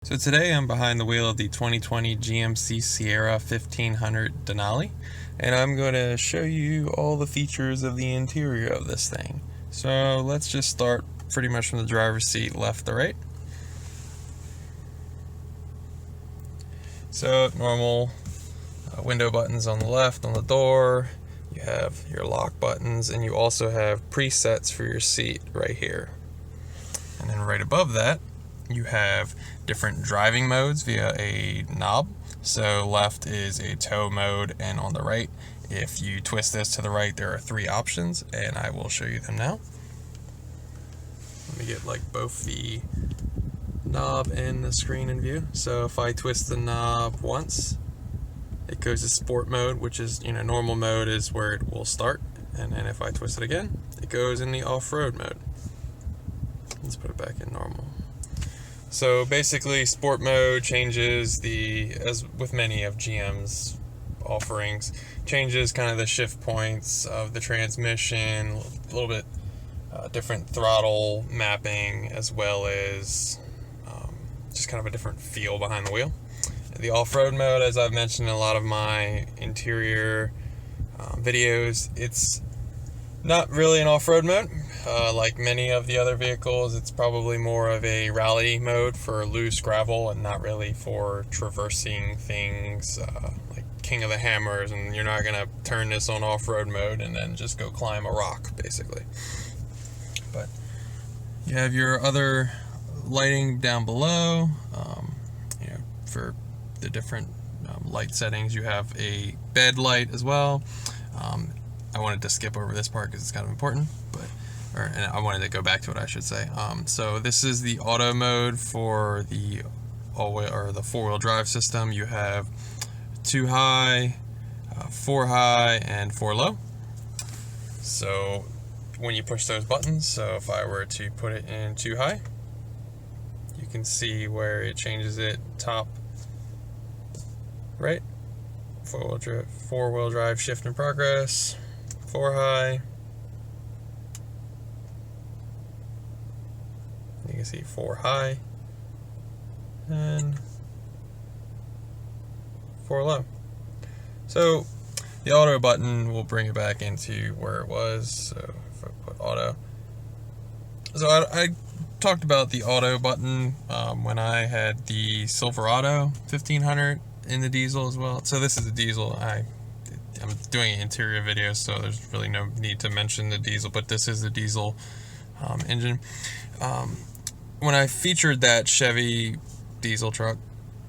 So today I'm behind the wheel of the 2020 GMC Sierra 1500 Denali, and I'm going to show you all the features of the interior of this thing. So let's just start pretty much from the driver's seat left to right. So normal window buttons on the left on the door, you have your lock buttons, and you also have presets for your seat right here. And then right above that you have different driving modes via a knob. So left is a tow mode, and on the right, if you twist this to the right, there are three options, and I will show you them now. Let me get both the knob and the screen in view. So if I twist the knob once, it goes to sport mode, which is, normal mode is where it will start. And then if I twist it again, it goes in the off-road mode. Let's put it back in normal. So basically, sport mode changes as with many of GM's offerings, changes kind of the shift points of the transmission, a little bit different throttle mapping, as well as just kind of a different feel behind the wheel. The off-road mode, as I've mentioned in a lot of my interior videos, it's not really an off-road mode. Like many of the other vehicles, it's probably more of a rally mode for loose gravel and not really for traversing things like King of the Hammers, and you're not going to turn this on off-road mode and then just go climb a rock, basically. But you have your other lighting down below. For the different light settings, you have a bed light as well. I wanted to skip over this part because it's kind of important, and I wanted to go back to it, I should say. So this is the auto mode for the four-wheel drive system. You have 2 high, 4 high, and 4 low. So when you push those buttons, so if I were to put it in 2 high, you can see where it changes it top right, four-wheel drive shift in progress, 4 high. You can see 4 high and 4 low. So the auto button will bring it back into where it was. So if I put auto, so I talked about the auto button when I had the Silverado 1500 in the diesel as well. So this is a diesel. I'm doing an interior video, so there's really no need to mention the diesel, but this is the diesel engine. When I featured that Chevy diesel truck,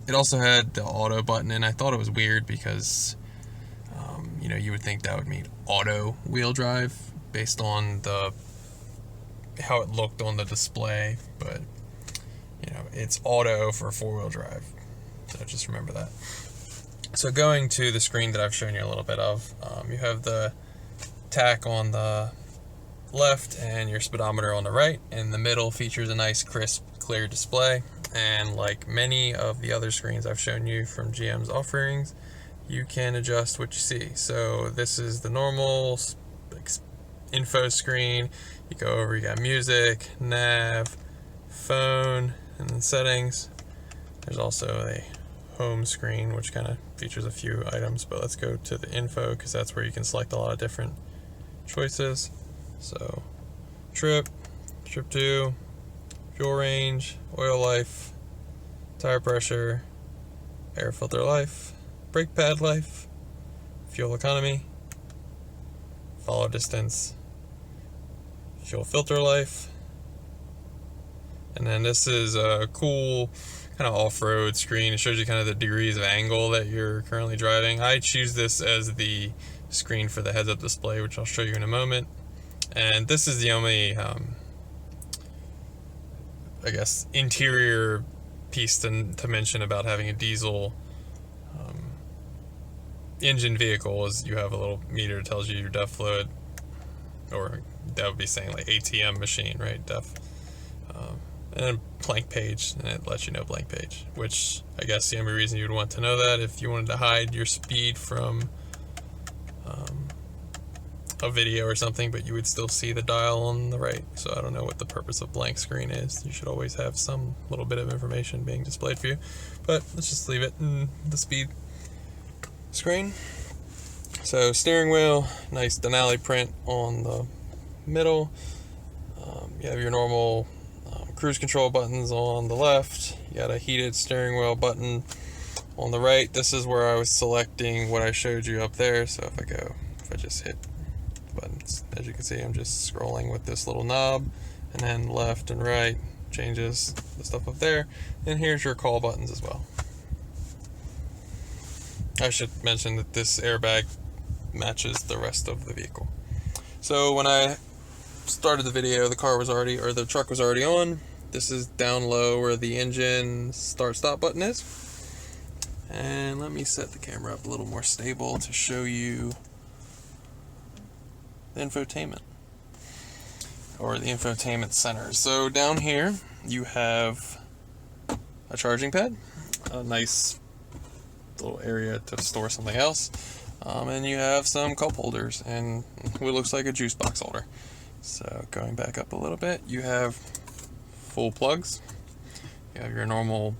it also had the auto button, and I thought it was weird because you would think that would mean auto wheel drive based on how it looked on the display, but it's auto for 4-wheel drive, so just remember that. So going to the screen that I've shown you a little bit of, you have the tach on the left and your speedometer on the right, and the middle features a nice crisp clear display. And like many of the other screens I've shown you from GM's offerings, you can adjust what you see. So this is the normal info screen. You go over, you got music, nav, phone, and then settings. There's also a home screen, which kind of features a few items, but let's go to the info because that's where you can select a lot of different choices. So trip 2, fuel range, oil life, tire pressure, air filter life, brake pad life, fuel economy, follow distance, fuel filter life. And then this is a cool kind of off-road screen. It shows you kind of the degrees of angle that you're currently driving. I choose this as the screen for the heads-up display, which I'll show you in a moment. And this is the only interior piece to mention about having a diesel engine vehicle is you have a little meter that tells you your DEF fluid, or that would be saying like ATM machine, right? DEF. And then blank page, and it lets you know blank page, which I guess the only reason you'd want to know that if you wanted to hide your speed from a video or something, but you would still see the dial on the right. So I don't know what the purpose of blank screen is. You should always have some little bit of information being displayed for you, but let's just leave it in the speed screen. So steering wheel, nice Denali print on the middle. You have your normal cruise control buttons on the left. You got a heated steering wheel button on the right. This is where I was selecting what I showed you up there. So if I just hit the buttons, as you can see, I'm just scrolling with this little knob, and then left and right changes the stuff up there. And here's your call buttons as well. I should mention that this airbag matches the rest of the vehicle. So when I started the video, the truck was already on. This is down low where the engine start-stop button is. And let me set the camera up a little more stable to show you the infotainment, or the infotainment center. So down here you have a charging pad, a nice little area to store something else, and you have some cup holders and what looks like a juice box holder. So going back up a little bit, you have full plugs. You have your normal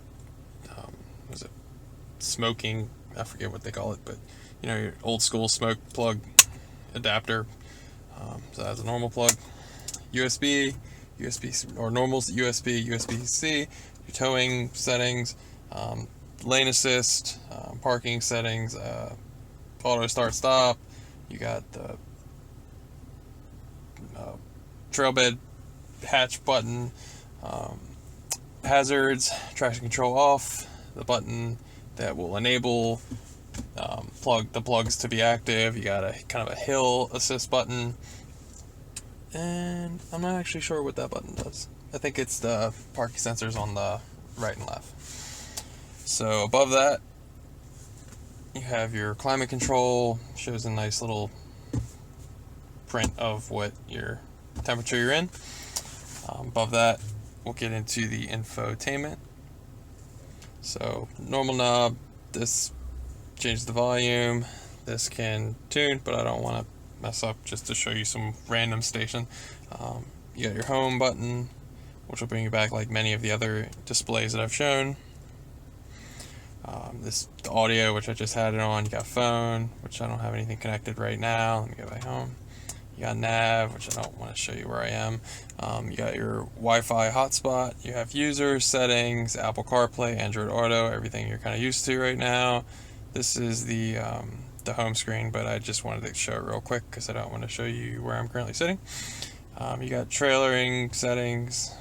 smoking, I forget what they call it, but your old school smoke plug adapter. So that's a normal plug. USB or normal USB, USB-C, your towing settings, lane assist, parking settings, auto start stop. You got the trail bed hatch button, hazards, traction control off, the button that will enable the plugs to be active. You got a kind of a hill assist button, and I'm not actually sure what that button does. I think it's the parking sensors on the right and left. So above that you have your climate control, shows a nice little print of what your temperature you're in. Above that we'll get into the infotainment. So normal knob, this changes the volume, this can tune, but I don't want to mess up just to show you some random station. You got your home button, which will bring you back like many of the other displays that I've shown. The audio, which I just had it on. You got phone, which I don't have anything connected right now. Let me go back home. You got nav, which I don't want to show you where I am. You got your Wi-Fi hotspot. You have user settings, Apple CarPlay, Android Auto, everything you're kind of used to right now. This is the home screen, but I just wanted to show it real quick because I don't want to show you where I'm currently sitting. You got trailering settings.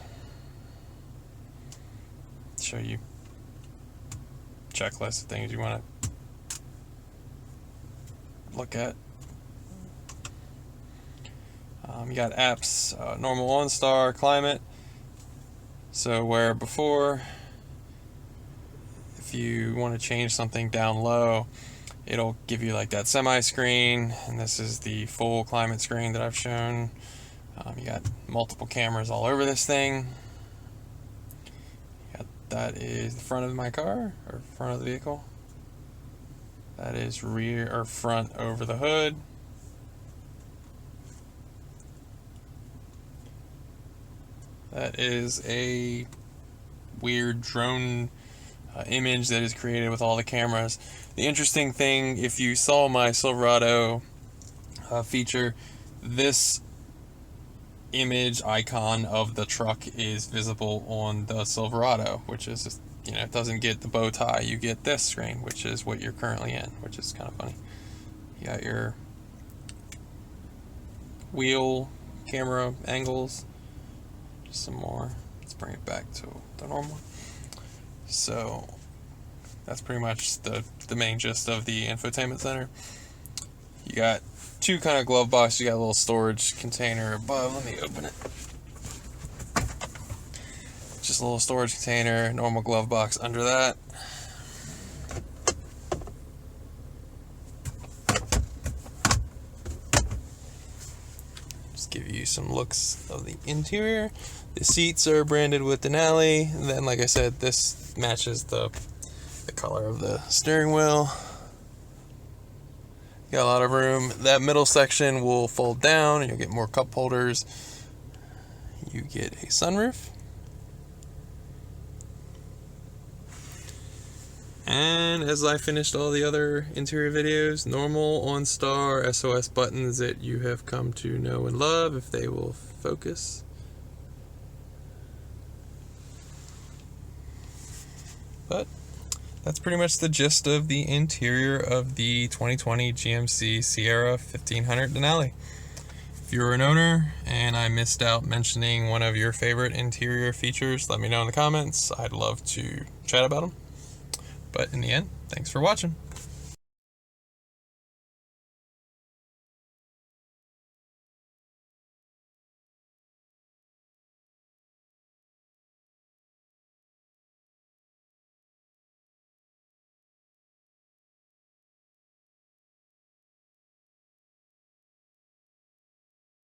Show you checklist of things you want to look at. You got apps, normal, OnStar, climate. So where before, if you want to change something down low, it'll give you like that semi screen, and this is the full climate screen that I've shown. You got multiple cameras all over this thing. That is the front of my car, or front of the vehicle. That is rear or front over the hood. That is a weird drone image that is created with all the cameras. The interesting thing, if you saw my Silverado feature, this image icon of the truck is visible on the Silverado, which is just, it doesn't get the bow tie. You get this screen, which is what you're currently in, which is kind of funny. You got your wheel camera angles, just some more. Let's bring it back to the normal. So that's pretty much the main gist of the infotainment center. You got two kind of glove boxes. You got a little storage container above. Let me open it. Just a little storage container, normal glove box under that. Just give you some looks of the interior. The seats are branded with Denali, and then, like I said, this matches the color of the steering wheel. Got a lot of room. That middle section will fold down and you'll get more cup holders. You get a sunroof. And as I finished all the other interior videos, normal, OnStar, SOS buttons that you have come to know and love, if they will focus. But that's pretty much the gist of the interior of the 2020 GMC Sierra 1500 Denali. If you're an owner and I missed out mentioning one of your favorite interior features, let me know in the comments. I'd love to chat about them. But in the end, thanks for watching.